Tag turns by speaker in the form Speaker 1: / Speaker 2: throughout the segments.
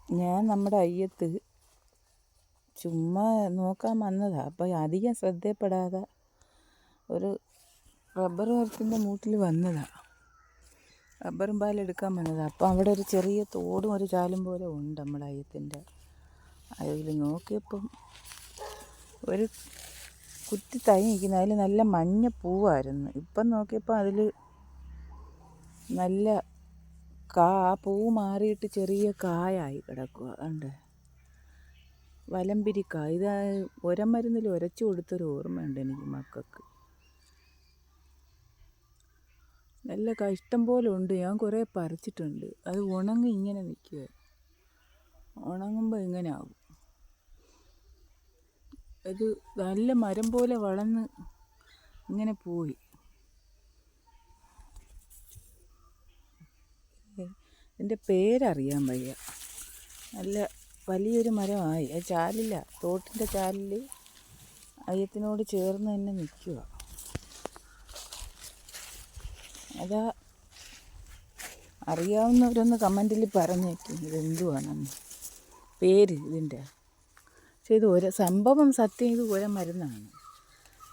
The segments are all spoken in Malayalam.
Speaker 1: ഞാൻ നമ്മുടെ അയ്യത്ത് ചുമ്മാ നോക്കാൻ വന്നതാണ്. അപ്പോൾ അധികം ശ്രദ്ധപ്പെടാതെ ഒരു റബ്ബർ മരത്തിൻ്റെ മൂട്ടിൽ വന്നതാണ്. റബ്ബറും പാലെടുക്കാൻ വന്നതാണ്. അപ്പോൾ അവിടെ ഒരു ചെറിയ തോടും ഒരു ചാലും പോലെ ഉണ്ട് നമ്മുടെ അയ്യത്തിൻ്റെ. അതിൽ നോക്കിയപ്പം ഒരു കുറ്റി തൈ നിൽക്കുന്നത്. അതിൽ നല്ല മഞ്ഞ പൂവായിരുന്നു. ഇപ്പം നോക്കിയപ്പോൾ അതിൽ നല്ല ആ പൂവ് മാറിയിട്ട് ചെറിയ കായായി കിടക്കുക. ഉണ്ട് വലമ്പിരിക്കായ. ഇത് ഒരമരുന്നിൽ ഉരച്ചു കൊടുത്തൊരു ഓർമ്മയുണ്ട് എനിക്ക് മക്കൾക്ക്. നല്ല ഇഷ്ടം പോലെ ഉണ്ട്. ഞാൻ കുറേ പറിച്ചിട്ടുണ്ട്. അത് ഉണങ്ങി ഇങ്ങനെ നിൽക്കുക. ഉണങ്ങുമ്പോൾ ഇങ്ങനെ ആവും. അത് നല്ല മരം പോലെ വളർന്ന് ഇങ്ങനെ പോയി. ഇതിൻ്റെ പേരറിയാൻ വയ്യ. നല്ല വലിയൊരു മരമായി. അത് ചാലില്ല, തോട്ടിൻ്റെ ചാലിൽ അയ്യത്തിനോട് ചേർന്ന് തന്നെ നിൽക്കുക. അതാ അറിയാവുന്നവരൊന്ന് കമൻറ്റിൽ പറഞ്ഞേക്കും ഇതെന്തുവാണെന്ന് പേര് ഇതിൻ്റെ. പക്ഷേ ഇത് സംഭവം സത്യം. ഇത് ഒരമരുന്നാണ്.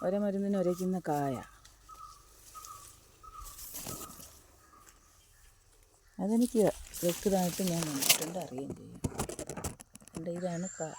Speaker 1: ഒരമരുന്നിന് ഉരയ്ക്കുന്ന കായ. അതെനിക്ക് വ്യക്തമായിട്ട് ഞാൻ കണ്ടിട്ടുണ്ട്, അറിയുകയും ചെയ്യും. ഇതാണ് കായ.